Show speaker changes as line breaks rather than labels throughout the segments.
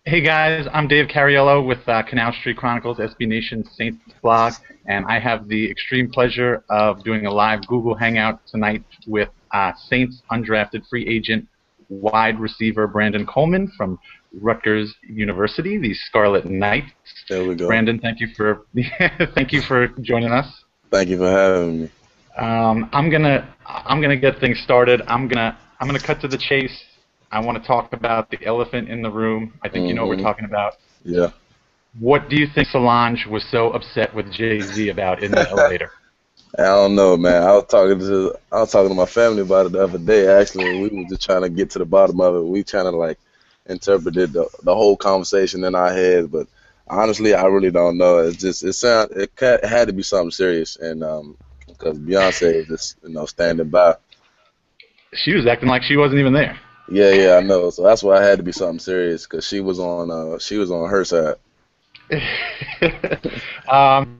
Hey guys, I'm Dave Cariello with Canal Street Chronicles, SB Nation's Saints blog, and I have the extreme pleasure of doing a live Google Hangout tonight with Saints undrafted free agent wide receiver Brandon Coleman from Rutgers University, the Scarlet Knights.
There we go.
Brandon, thank you for thank you for joining us.
Thank you for having me.
I'm gonna get things started. I'm gonna cut to the chase. I want to talk about the elephant in the room. I think you know what we're
hmm
talking about.
Yeah.
What do you think Solange was so upset with Jay-Z about in the elevator?
I don't know, man. I was talking to my family about it the other day. Actually, we were just trying to get to the bottom of it. We trying to like interpreted the whole conversation in our heads, but honestly, I really don't know. It had to be something serious, and because Beyonce is just standing by.
She was acting like she wasn't even there.
Yeah, yeah, I know. So that's why it had to be something serious because she was on her side.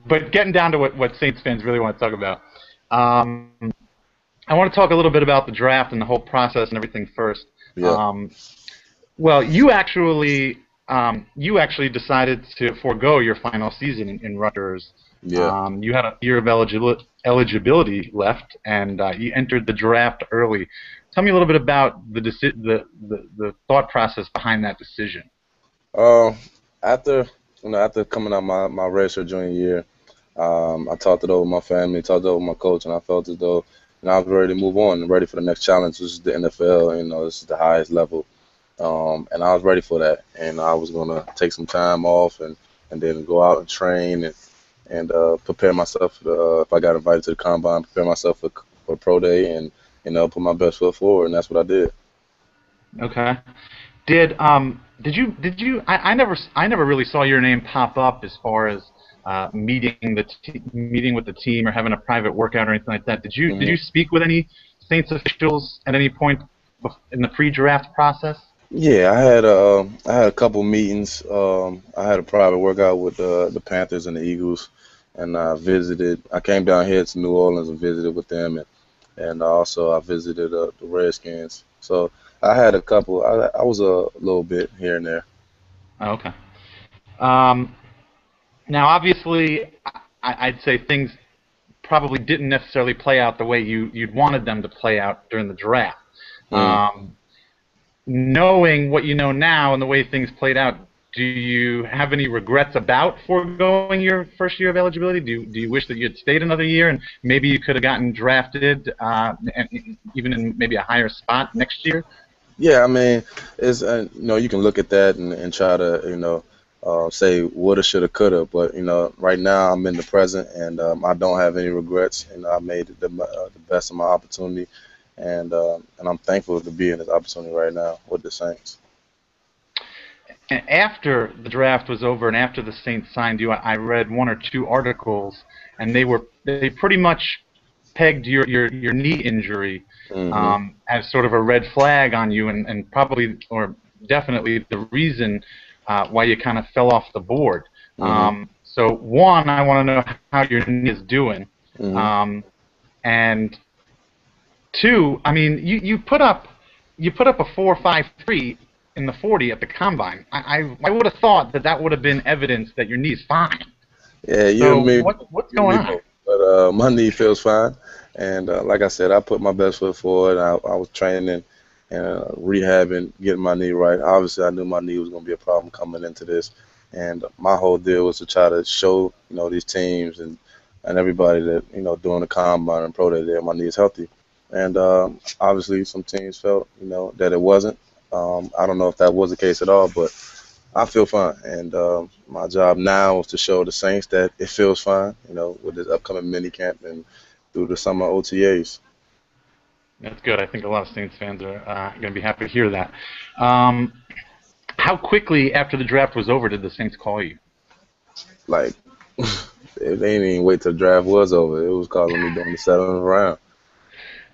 But getting down to what Saints fans really want to talk about, um, I want to talk a little bit about the draft and the whole process and everything first.
Yeah,
Um, well, you actually decided to forego your final season in Rutgers.
yeah.
You had a year of eligibility left, and you entered the draft early. Tell me a little bit about the thought process behind that decision.
Uh, after coming out my redshirt junior year, I talked it over with my family, talked it over with my coach, and I felt as though I was ready to move on and ready for the next challenge. This is the NFL, this is the highest level, and I was ready for that. And I was gonna take some time off and then go out and train and prepare myself for if I got invited to the combine, prepare myself for pro day and put my best foot forward, and that's what I did.
Okay. I never really saw your name pop up as far as meeting with the team or having a private workout or anything like that. Did you speak with any Saints officials at any point in the pre-draft process?
Yeah, I had a couple meetings. I had a private workout with the Panthers and the Eagles, and I came down here to New Orleans and visited with them, and also I visited the Redskins. So I had a couple. I was a little bit here and there.
Oh, okay. Um, Now, obviously, I'd say things probably didn't necessarily play out the way you'd wanted them to play out during the draft.
Mm.
Um, Knowing what you know now and the way things played out, do you have any regrets about foregoing your first year of eligibility? Do you wish that you had stayed another year and maybe you could have gotten drafted, and even in maybe a higher spot next year?
Yeah, I mean, it's you can look at that and try to say woulda, shoulda, coulda, but right now I'm in the present and I don't have any regrets. I made the best of my opportunity, and I'm thankful to be in this opportunity right now with the Saints.
And after the draft was over and after the Saints signed you, I read one or two articles, and they pretty much pegged your knee injury
hmm
as sort of a red flag on you, and probably or definitely the reason why you kind of fell off the board.
hmm
So one, I want to know how your knee is doing,
hmm
um, and two, I mean, you put up a 4.53 in the 40 at the combine. I would have thought that would have been evidence that your knee's fine.
Yeah, you and
So
me,
what's
you and
going
me
on?
both. But my knee feels fine, and like I said, I put my best foot forward. I was training and rehabbing, getting my knee right. Obviously, I knew my knee was going to be a problem coming into this, and my whole deal was to try to show these teams and everybody that doing the combine and pro day that my knee is healthy. And obviously, some teams felt that it wasn't. I don't know if that was the case at all, but I feel fine, and my job now is to show the Saints that it feels fine, with this upcoming mini camp and through the summer OTAs.
That's good. I think a lot of Saints fans are going to be happy to hear that. Um, how quickly after the draft was over did the Saints call you?
Like, they didn't even wait till the draft was over. It was calling me during the seventh round.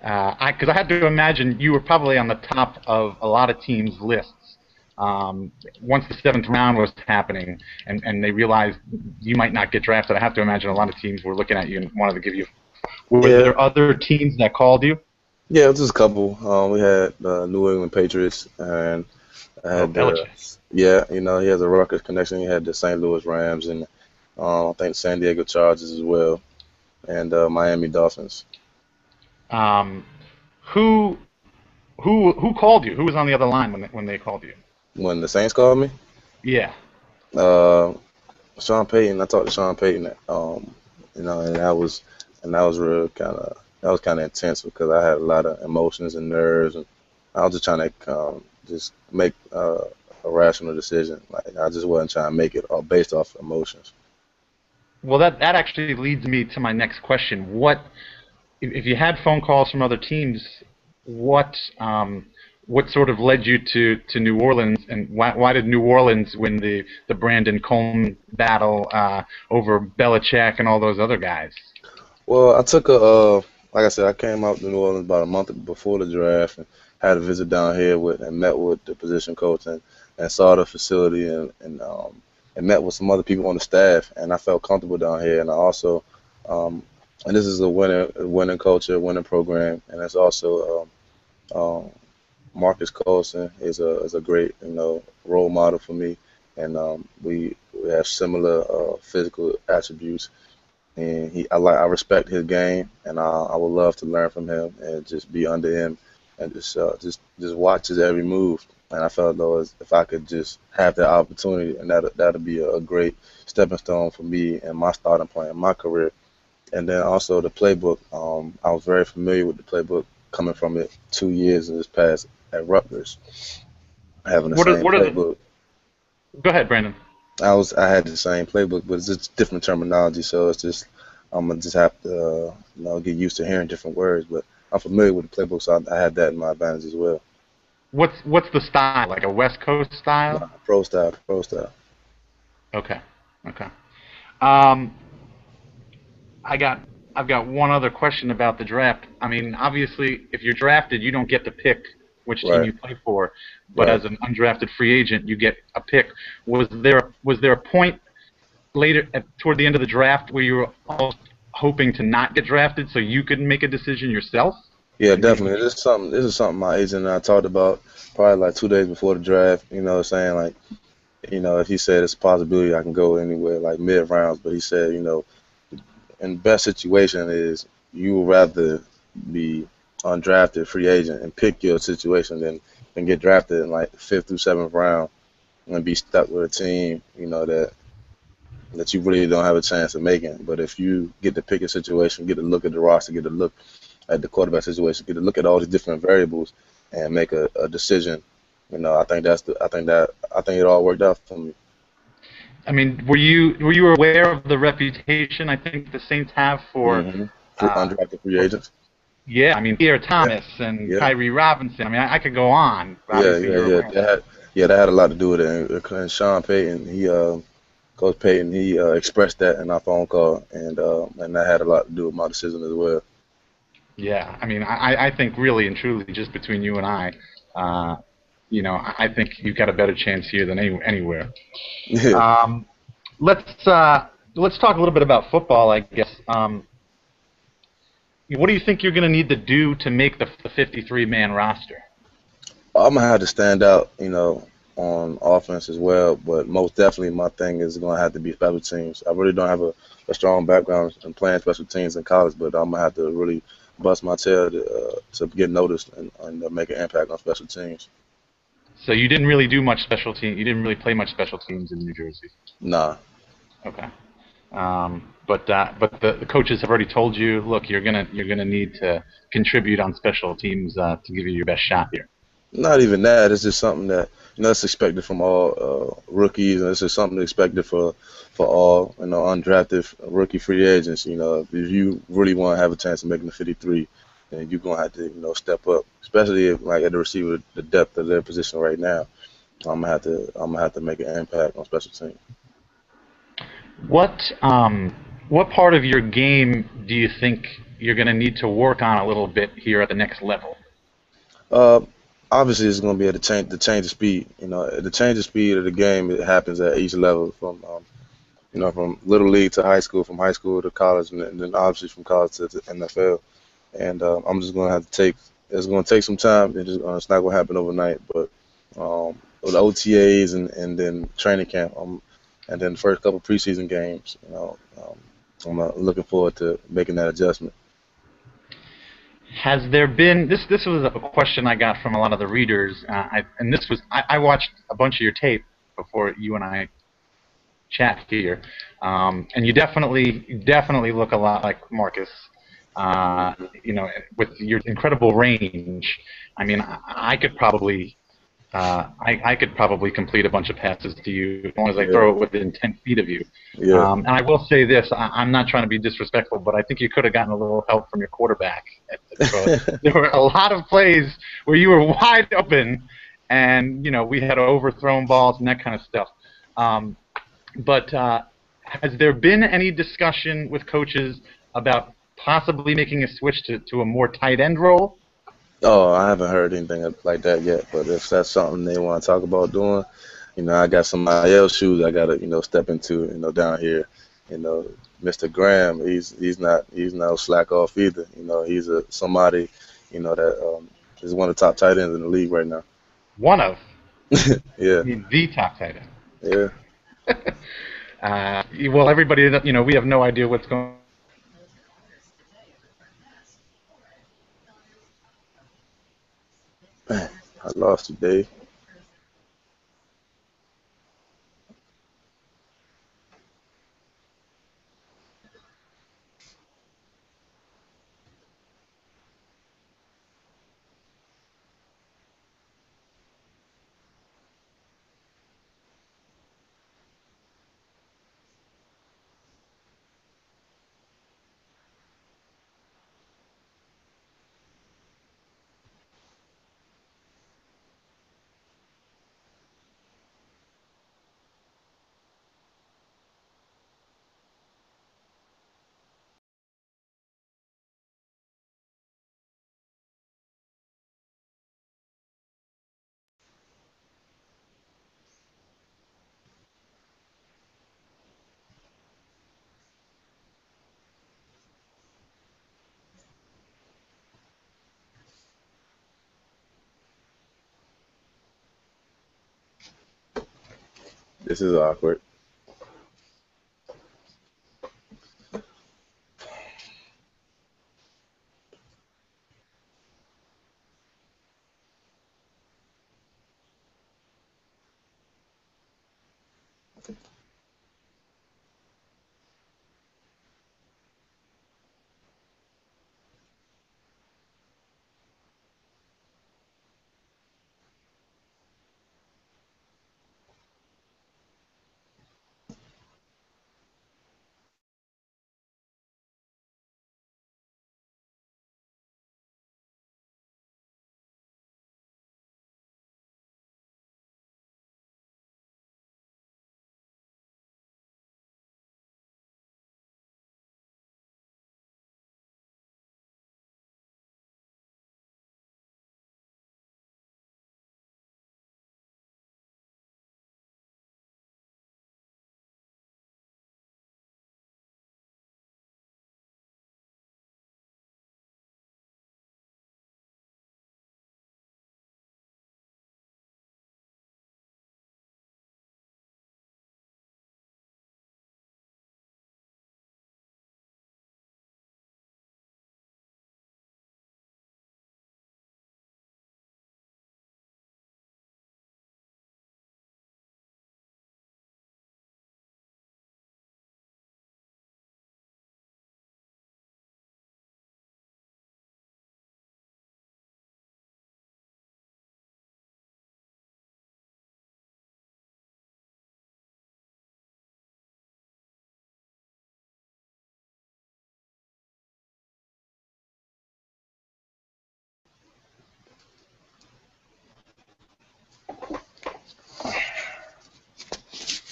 Because I had to imagine you were probably on the top of a lot of teams' lists. Once the seventh round was happening and they realized you might not get drafted, I have to imagine a lot of teams were looking at you and wanted to give you. Were
Yeah,
there other teams that called you?
yeah, it was just a couple. We had the New England Patriots, and I
Oh,
had the
Belichick.
yeah, he has a Rutgers connection. He had the St. Louis Rams and I think San Diego Chargers as well, and Miami Dolphins.
Um, who who called you? Who was on the other line when they called you?
When the Saints called me,
Yeah.
uh, Sean Payton. I talked to Sean Payton. And that was real that was kind of intense because I had a lot of emotions and nerves, and I was just trying to just make a rational decision. Like I just wasn't trying to make it all based off emotions.
Well, that actually leads me to my next question. If you had phone calls from other teams, what what sort of led you to New Orleans, and why did New Orleans win the Brandon Coleman battle over Belichick and all those other guys?
Well, I took like I said, I came out to New Orleans about a month before the draft and had a visit down here and met with the position coach and saw the facility and met with some other people on the staff, and I felt comfortable down here. And I also, um, and this is a winning culture, winning program, and it's also Marcus Colson is a great role model for me, and we have similar physical attributes, and I respect his game, and I would love to learn from him and just be under him, and just watch his every move. And I felt though as if I could just have that opportunity, and that'd be a great stepping stone for me and my starting point in my career. And then also the playbook. I was very familiar with the playbook coming from it 2 years in this past at Rutgers, having the same
What are the?
playbook.
Go ahead, Brandon.
I had the same playbook, but it's just different terminology. So it's just I'm gonna just have to get used to hearing different words. But I'm familiar with the playbook, so I had that in my advantage as well.
What's the style? Like a West Coast style?
Nah, pro style, pro style.
Okay. Okay. Um, I got I've got one other question about the draft. I mean, obviously, if you're drafted, you don't get to pick which team
Right,
you play for, but
right.
as an undrafted free agent, you get a pick. Was there a point toward the end of the draft where you were almost hoping to not get drafted so you could make a decision yourself
Yeah,
and maybe
definitely. This is something my agent and I talked about probably like 2 days before the draft. Saying like if he said it's a possibility I can go anywhere like mid rounds, but he said in the best situation is you would rather be undrafted free agent and pick your situation than get drafted in like fifth through seventh round and be stuck with a team, that you really don't have a chance of making. But if you get to pick a situation, get to look at the roster, get to look at the quarterback situation, get to look at all these different variables and make a decision, I think it all worked out for me.
I mean, were you aware of the reputation I think the Saints have
hmm
uh,
Undrafted free
for
agents.
yeah, I mean, Pierre
Yeah,
Thomas and
yeah.
Kyrie Robinson. I mean, I could go on.
Yeah,
Obviously,
yeah,
you're
yeah.
aware of that.
That had a lot to do with it. And Sean Payton, Coach Payton, he expressed that in our phone call, and that had a lot to do with my decision as well.
Yeah, I mean, I think really and truly, just between you and uh, I think you've got a better chance here than anywhere.
Yeah.
Um, let's talk a little bit about football, I guess. What do you think you're going to need to do to make the 53-man roster?
I'm gonna have to stand out, on offense as well. But most definitely, my thing is gonna have to be special teams. I really don't have a strong background in playing special teams in college, but I'm gonna have to really bust my tail to get noticed and make an impact on special teams.
So you didn't really do much special team. You didn't really play much special teams in New Jersey.
Nah,
Okay. But the coaches have already told you, look, you're gonna need to contribute on special teams to give you your best shot here.
not even that. It's just something that it's expected from all rookies, and it's just something expected for all undrafted rookie free agents. If you really want to have a chance of making the 53, then you're gonna have to step up, especially if, like at the receiver, the depth of their position right now. I'm gonna have to make an impact on special teams.
What what part of your game do you think you're gonna need to work on a little bit here at the next level?
Uh, Obviously, it's going to be at the change of speed. The change of speed of the game, it happens at each level from from little league to high school, from high school to college, and then obviously from college to the NFL. And I'm just going to have to take. It's going to take some time. It's not going to happen overnight. But with OTAs and then training camp, and then the first couple preseason games. I'm looking forward to making that adjustment.
Has there been this was a question I got from a lot of the readers, and this was I watched a bunch of your tape before you and I chat here, and you definitely look a lot like Marcus. With your incredible range, I mean, I could probably complete a bunch of passes to you as long as I
Yeah,
throw it within 10 feet of you.
yeah,
And I will say this: I'm not trying to be disrespectful, but I think you could have gotten a little help from your quarterback at the throw. There were a lot of plays where you were wide open, and we had overthrown balls and that kind of stuff. Um, but has there been any discussion with coaches about possibly making a switch to a more tight end role?
Oh, I haven't heard anything like that yet. But if that's something they want to talk about doing, I got somebody else shoes I gotta, step into, down here. You know, Mr. Graham, he's no slack off either. He's a somebody, that is one of the top tight ends in the league right now.
One of
Yeah,
the top tight end.
yeah.
Well, everybody, we have no idea what's going on with Coleman.
Man, I lost you, Dave. This is awkward.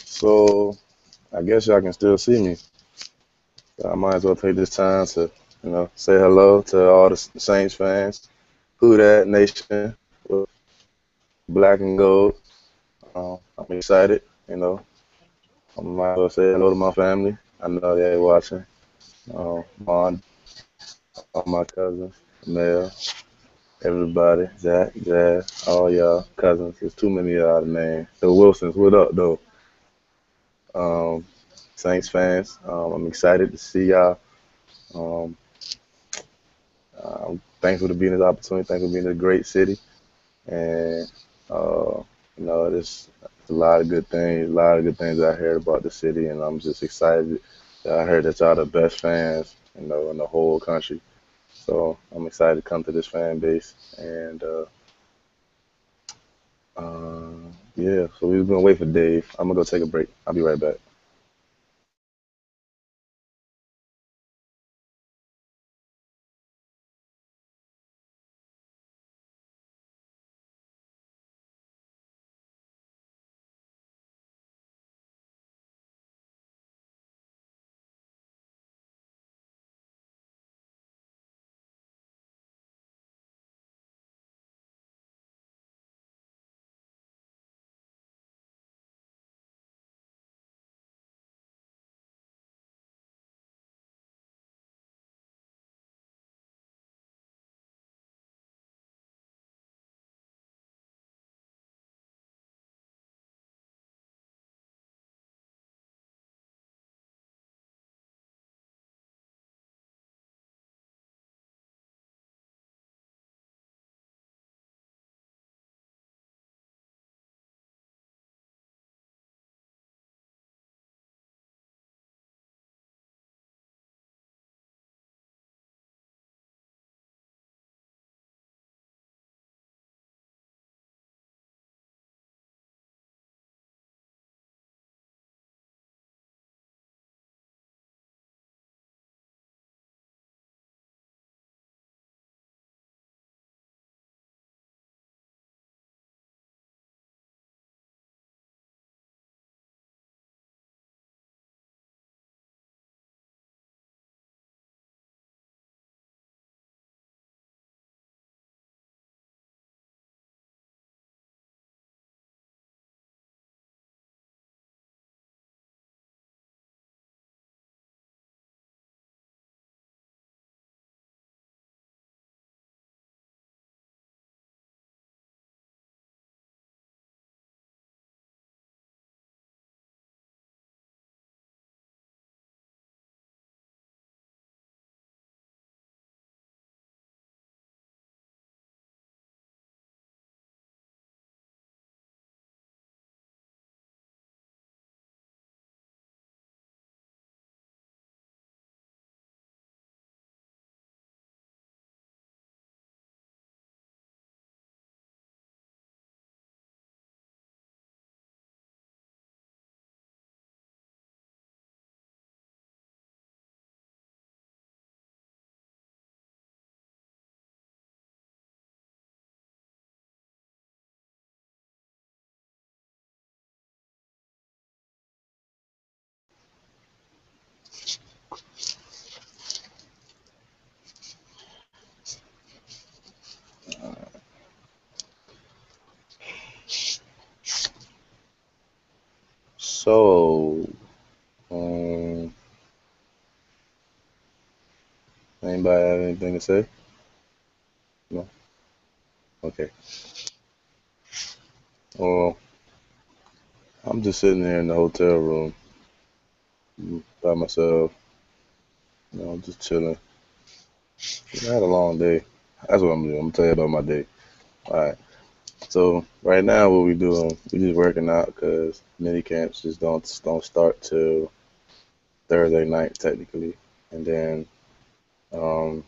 So I guess y'all can still see me. So I might as well take this time to, say hello to all the Saints fans. Who that nation with black and gold. I'm excited. I might as well say hello to my family. I know they're watching. My aunt, all my cousins, Mel. everybody, Zach, Jazz, all y'all cousins. There's too many of y'all to name. The Wilsons, what up, though? Um, Saints fans, I'm excited to see y'all. Um, I'm thankful to be in this opportunity. Thankful to be in this great city, and there's a lot of good things. A lot of good things I heard about the city, and I'm just excited. That I heard that y'all the best fans, in the whole country. So I'm excited to come to this fan base, and yeah. So we're gonna wait for Dave. I'm gonna go take a break. I'll be right back. So, um, anybody have anything to say? No. Okay. Well, I'm just sitting here in the hotel room by myself. Just chilling. I had a long day. That's what I'm doing. I'm gonna tell you about my day. All right. So right now, what we doing? We just working out because mini camps just don't start till Thursday night technically, and um,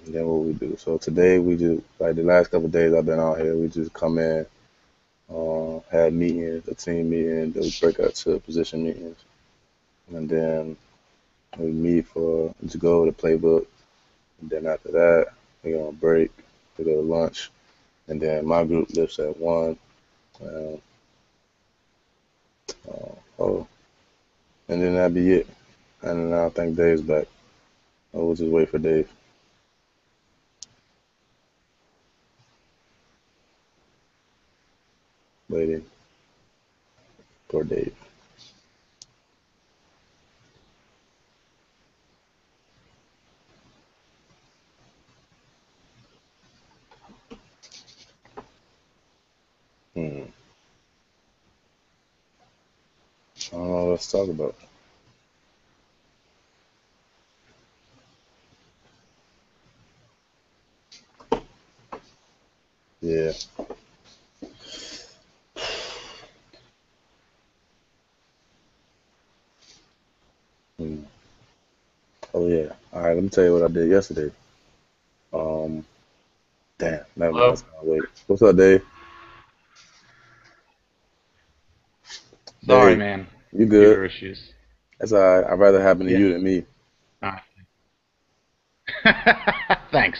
then what we do. So today we just like the last couple of days I've been out here. We just come in, had meetings, a team meeting. Then we break out to position meetings, and then we meet for to go over the playbook. And then after that, we gonna break. We go to lunch, and then my group lifts at 1. Uh, oh, and then that'd be it. And then I think Dave's back. We'll just wait for Dave. Waiting for Dave. Let's talk about. Yeah. Hmm. Oh yeah. All right. Let me tell you what I did yesterday. Um. Damn. Never mind.
Hello?
It's gonna wait. What's up, Dave?
Sorry,
Dave,
man.
you good?
Computer issues.
That's all right. I'd rather happen to
Yeah.
you than me.
All right. Thanks.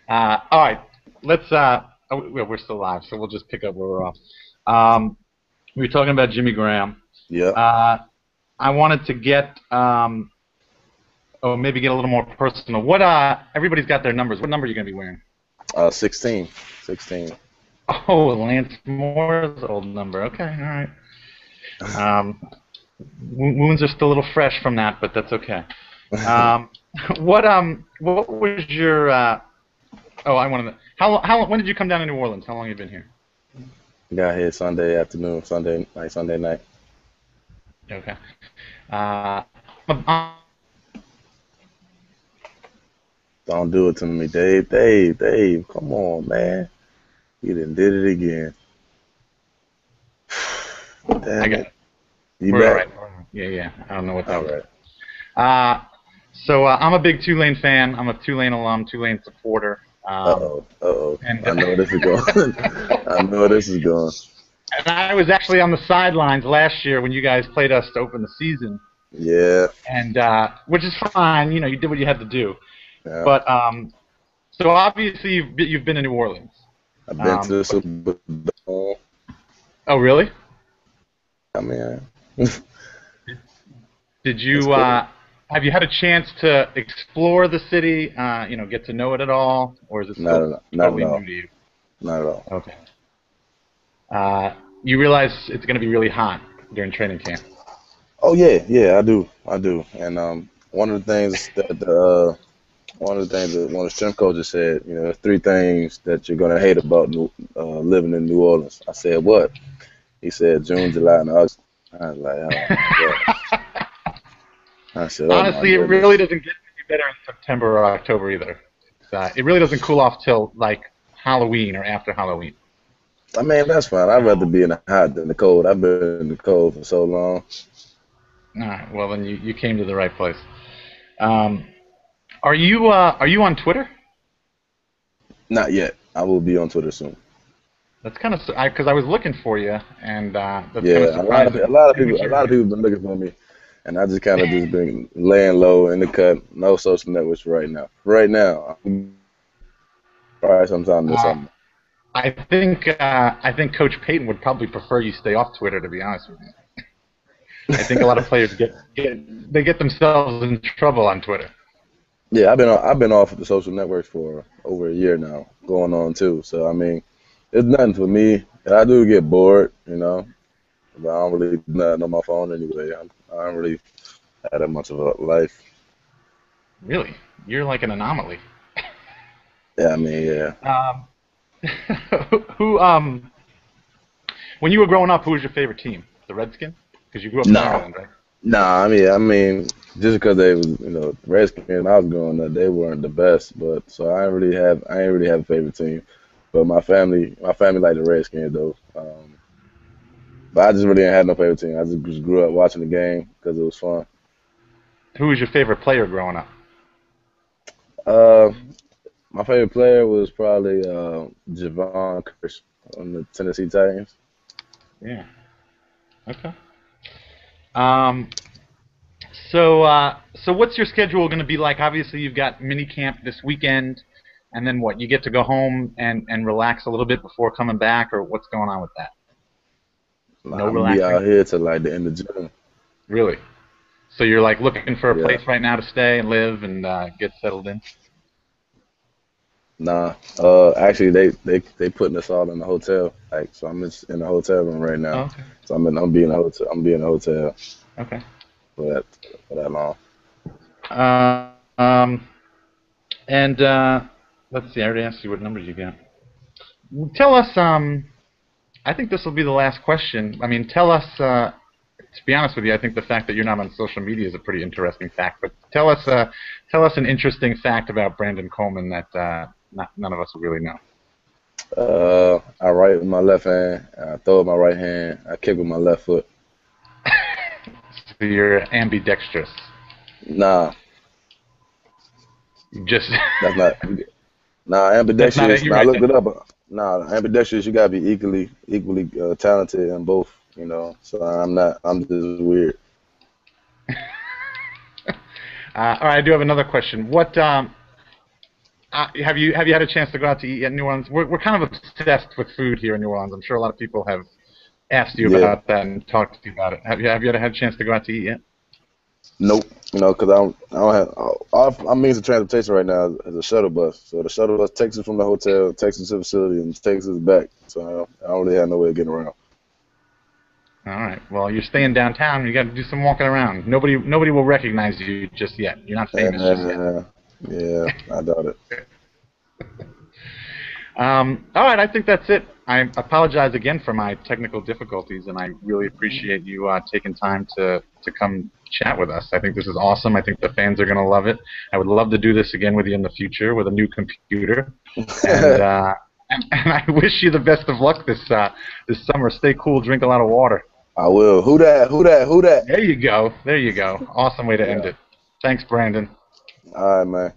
All right. Let's. We're still live, so we'll just pick up where we're off. We were talking about Jimmy Graham.
Yep.
Uh, I wanted to get, maybe get a little more personal. What? Everybody's got their numbers. What number are you gonna be wearing?
16. 16.
Oh, Lance Moore's old number. Okay, all right. Um, wounds are still a little fresh from that, but that's okay. Um, what was your? I wanted to. How? When did you come down to New Orleans? How long have you been here?
Got here Sunday afternoon, Sunday night.
Okay. Uh, uh,
Don't do it to me, Dave. Dave. Come on, man. You done did it again.
I
Damn
got
it.
it.
You
We're all
back?
right. Yeah, yeah. I don't know what that
All
was.
right.
I'm a big Tulane fan. I'm a Tulane alum, Tulane supporter.
Uh-oh. Uh-oh.
And
I know where this is going. I know where this is going.
and I was actually on the sidelines last year when you guys played us to open the season,
Yeah.
and which is fine. You know, you did what you had to do.
Yeah.
But so obviously you've been to New Orleans.
I've been to the
But,
Super Bowl.
oh, really?
I mean,
Did
that's
you
cool.
have you had a chance to explore the city? Get to know it at all, or is it still
Not at
totally
all.
new to you?
Not at all.
Okay. You realize it's going to be really hot during training camp.
Oh yeah, yeah, I do. And one of the things that one of the strength coaches said, there's three things that you're gonna hate about living in New Orleans. I said what? He said June, July, and August. I was like, oh my god. I said, oh my
Honestly, it really
goodness.
doesn't get any better in September or October either. It really doesn't cool off till like Halloween or after Halloween.
I mean, that's fine. I'd rather be in the hot than the cold. I've been in the cold for so long.
All right. Well, then you came to the right place. Um, are you on Twitter?
Not yet. I will be on Twitter soon.
That's kind of because I was looking for you, and that's kind of
Yeah, a
surprising.
lot of
What
people,
you're
been looking for me, and I just kind of just been laying low in the cut. No social networks right now. Right now, probably sometime this
uh,
summer.
I think Coach Payton would probably prefer you stay off Twitter. To be honest with you, I think a lot of players get themselves in trouble on Twitter.
Yeah, I've been off of the social networks for over a year now, going on two. So I mean, it's nothing for me. I do get bored, but I don't really do nothing on my phone anyway. I don't really have that much of a life.
Really, you're like an anomaly.
Yeah, I mean, yeah.
Um, who when you were growing up, who was your favorite team? The Redskins? Because you grew up in
No,
Maryland, right?
nah. I mean, just because they was, Redskins, when I was growing up, they weren't the best. But so I ain't really have a favorite team. But my family liked the Redskins though. But I just really ain't had no favorite team. I just grew up watching the game because it was fun.
Who was your favorite player growing up?
Uh, my favorite player was probably Javon Curse on the Tennessee Titans.
Yeah. Okay. Um, so what's your schedule going to be like? Obviously, you've got mini camp this weekend, and then what? You get to go home and relax a little bit before coming back, or what's going on with that?
Nah,
No
I'm gonna be
relaxing?
out here till like the end of June.
Really? So you're like looking for a
Yeah.
place right now to stay and live and get settled in?
Nah. Actually, they putting us all in the hotel. Like, so I'm just in the hotel room right
Oh,
now.
okay.
So I'm being a hotel. I'm being a hotel
Okay.
for that long.
Uh, um, and let's see. I already asked you what numbers you got. Tell us. I think this will be the last question. I mean, tell us. To be honest with you, I think the fact that you're not on social media is a pretty interesting fact. But tell us an interesting fact about Brandon Coleman that none of us really know.
I write with my left hand. I throw with my right hand. I kick with my left foot.
So you're ambidextrous.
Nah,
You just
that's not. Nah,
that's not it.
ambidextrous.
You're
Nah, I
right.
looked it up. Nah, ambidextrous. You gotta be equally talented in both. You know. So I'm not. I'm just weird.
All right, I do have another question. What have you had a chance to go out to eat in New Orleans? We're kind of obsessed with food here in New Orleans. I'm sure a lot of people have asked you
Yeah.
about that and talked to you about it. Have you ever had a chance to go out to eat yet?
Nope. You know, because I don't have. Our means of transportation right now is a shuttle bus. So the shuttle bus takes us from the hotel, takes us to the facility, and takes us back. So I don't really have no way of getting around.
All right. Well, you're staying downtown. You got to do some walking around. Nobody will recognize you just yet. You're not famous just yet.
Yeah, I doubt it.
All right, I think that's it. I apologize again for my technical difficulties, and I really appreciate you taking time to come chat with us. I think this is awesome. I think the fans are going to love it. I would love to do this again with you in the future with a new computer, and and I wish you the best of luck this summer. Stay cool, drink a lot of water.
I will. Who that? Who that? Who that?
There you go. There you go. Awesome way to end
Yeah.
it. Thanks, Brandon.
All right, man.